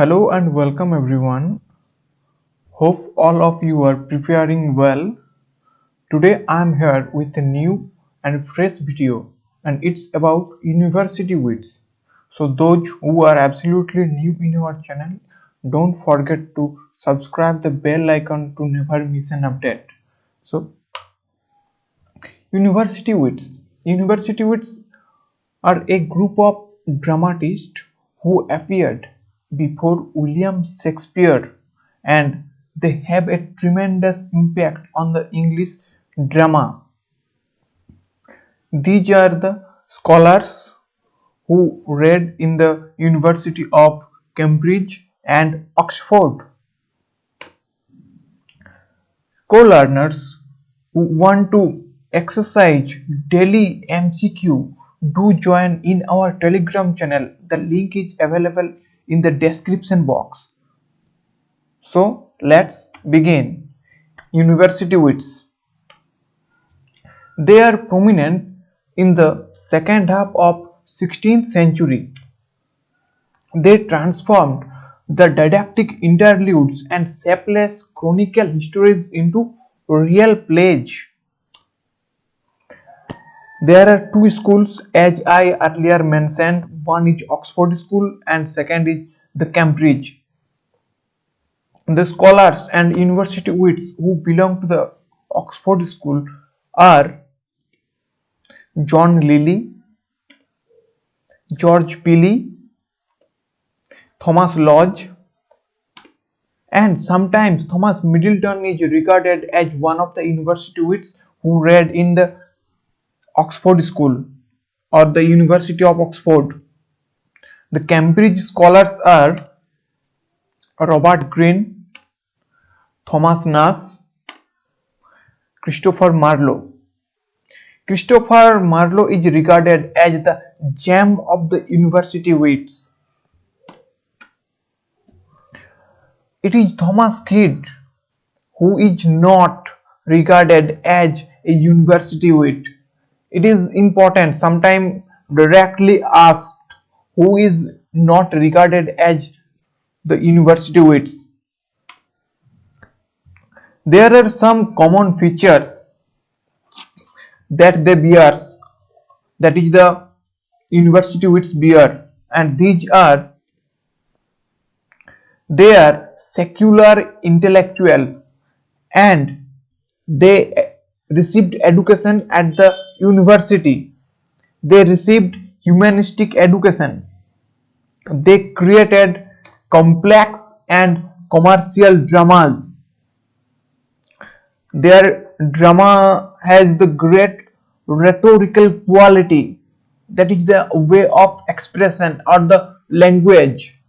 Hello and welcome everyone. Hope all of you are preparing well. Today I am here with a new and fresh video and it's about university wits. So those who are absolutely new in our channel, don't forget to subscribe the bell icon to never miss an update. So university wits. University wits are a group of dramatists who appeared before William Shakespeare, and they have a tremendous impact on the English drama. These are the scholars who read in the University of Cambridge and Oxford, co-learners who want to exercise daily MCQ. Do join in our Telegram channel. The link is available in the description box. So let's begin. University wits. They are prominent in the second half of 16th century. They transformed the didactic interludes and shapeless chronicle histories into real plays. There are two schools as I earlier mentioned. One is Oxford School and second is the Cambridge. The scholars and university wits who belong to the Oxford School are John Lilly, George Peele, Thomas Lodge, and sometimes Thomas Middleton is regarded as one of the university wits who read in the Oxford School or the University of Oxford. The Cambridge scholars are Robert Greene, Thomas Nash, Christopher Marlowe. Christopher Marlowe is regarded as the gem of the university wits. It is Thomas Kidd who is not regarded as a university wit. It is important, sometimes directly asked, who is not regarded as the university wits. There are some common features that they bear, that is the university wits bear, and these are: they are secular intellectuals and they received education at the university. They received humanistic education. They created complex and commercial dramas. Their drama has the great rhetorical quality, that is the way of expression or the language.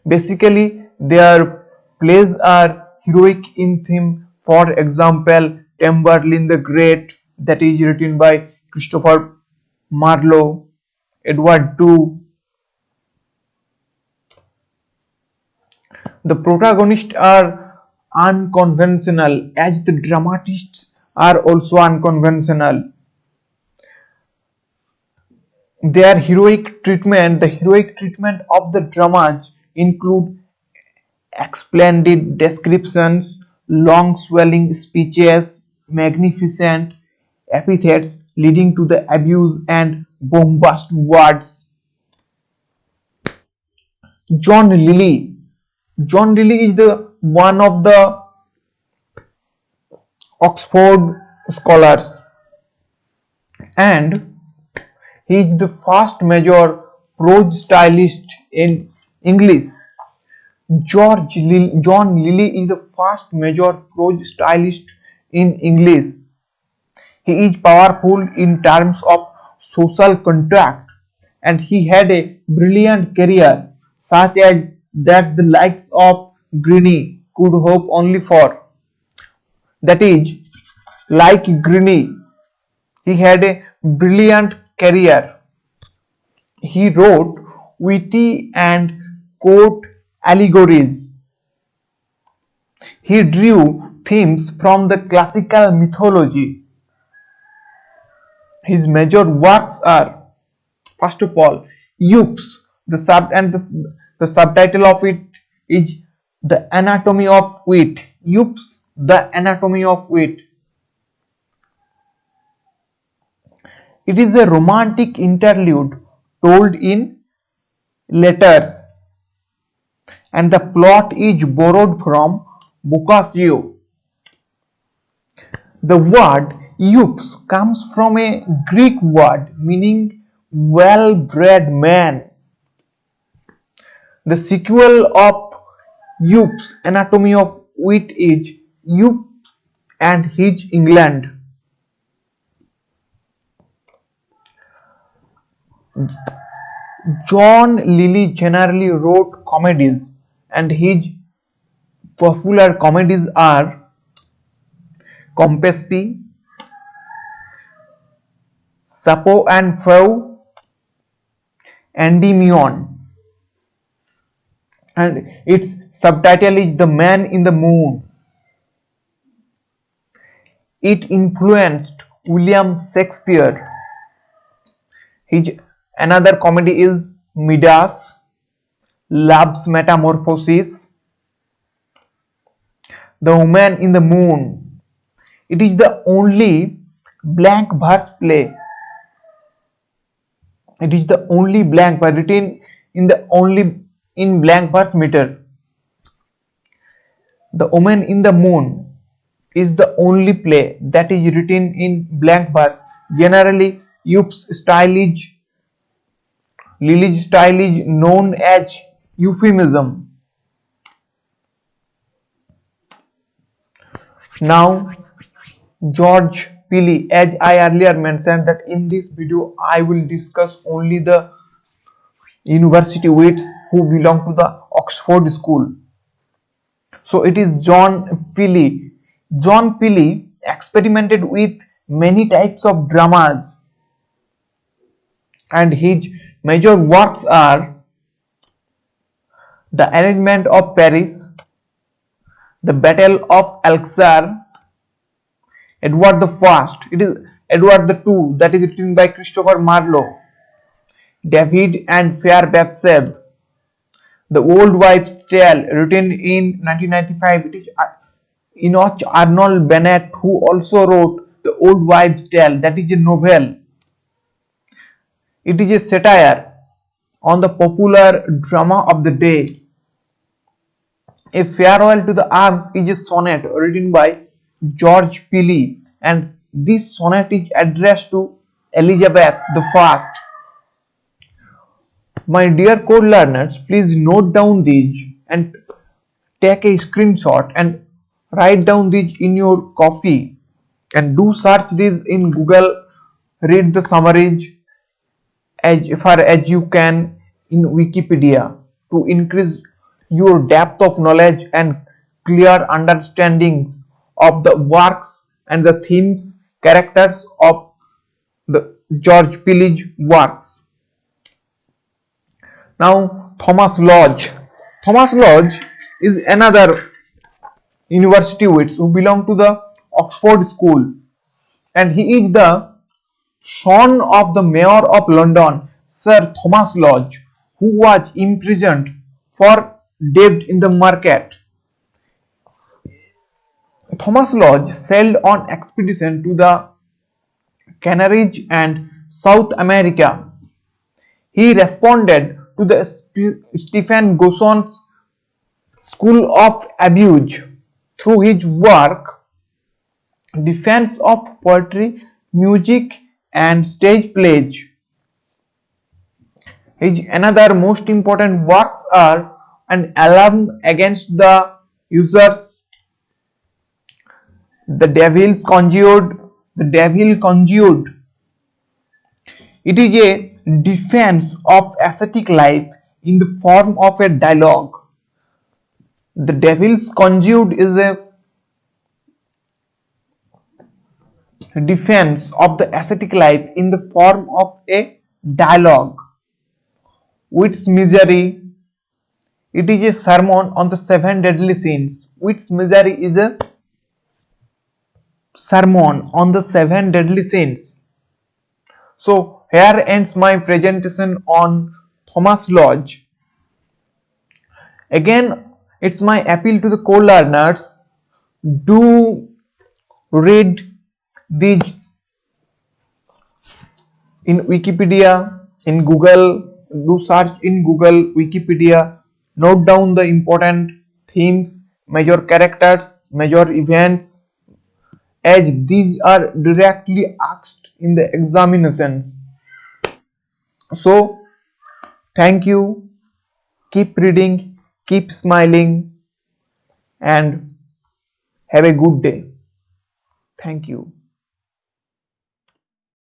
Basically, their plays are heroic in theme. For example, Tamburlaine the Great, that is written by Christopher Marlowe, Edward II. The protagonists are unconventional, as the dramatists are also unconventional. The heroic treatment of the dramas include splendid descriptions, long swelling speeches, magnificent epithets leading to the abuse and bombastic words. John Lilly is the one of the Oxford scholars, and he is the first major prose stylist in English. John Lilly is the first major prose stylist in English. He is powerful in terms of social contract, and he had a brilliant career such as that the likes of Greene could hope only for. That is, like Greene, he had a brilliant career. He wrote witty and court allegories. He drew themes from the classical mythology. His major works are, first of all, Euphues, The subtitle of it is The Anatomy of Wit. Oops, The Anatomy of Wit. It is a romantic interlude told in letters, and the plot is borrowed from Boccaccio. The word "Eups" comes from a Greek word meaning well-bred man. The sequel of Eups' Anatomy of Wit is Eups and His England. John Lyly generally wrote comedies, and his popular comedies are Compass P, Sappho and Frau, Endymion, and its subtitle is The Man in the Moon. It influenced William Shakespeare. His another comedy is Midas, Love's Metamorphosis, The Woman in the Moon. It is the only blank verse play. It is the only blank verse written in blank verse meter. The Woman in the Moon is the only play that is written in blank verse. Generally, Lyly's style is known as euphemism. Now, George Pili, as I earlier mentioned that in this video I will discuss only the university wits who belong to the Oxford school. So it is John Pili. John Pili experimented with many types of dramas, and his major works are The Arraignment of Paris, The Battle of Alcazar, Edward the First, it is Edward the Two, that is written by Christopher Marlowe, David and Fair Bathsheba, The Old Wives' Tale, written in 1995, it is Enoch Arnold Bennett who also wrote The Old Wives' Tale, that is a novel. It is a satire on the popular drama of the day. A Farewell to the Arms is a sonnet written by George Pili, and this sonnet is addressed to Elizabeth I. My dear code learners, please note down these and take a screenshot and write down these in your copy, and do search these in Google, read the summaries as far as you can in Wikipedia to increase your depth of knowledge and clear understandings of the works and the themes, characters of the George Pili's works. Now, Thomas Lodge. Thomas Lodge is another university wit who belong to the Oxford School, and he is the son of the Mayor of London, Sir Thomas Lodge, who was imprisoned for debt in the market. Thomas Lodge sailed on expedition to the Canaries and South America. He responded to the Stephen Gosson's School of Abuse through his work Defense of Poetry, Music and Stage Plays. His another most important works are An Alarm Against the Users, The Devil Conjured. It is a defense of ascetic life in the form of a dialogue. The Devil's Conjured is a defense of the ascetic life in the form of a dialogue. Wit's Misery, it is a sermon on the 7 deadly sins. Wit's Misery is a sermon on the 7 deadly sins. So here ends my presentation on Thomas Lodge. Again, it's my appeal to the co-learners, do read these in Wikipedia, in Google, do search in Google, Wikipedia, note down the important themes, major characters, major events, as these are directly asked in the examinations. So, thank you, keep reading, keep smiling, and have a good day. Thank you.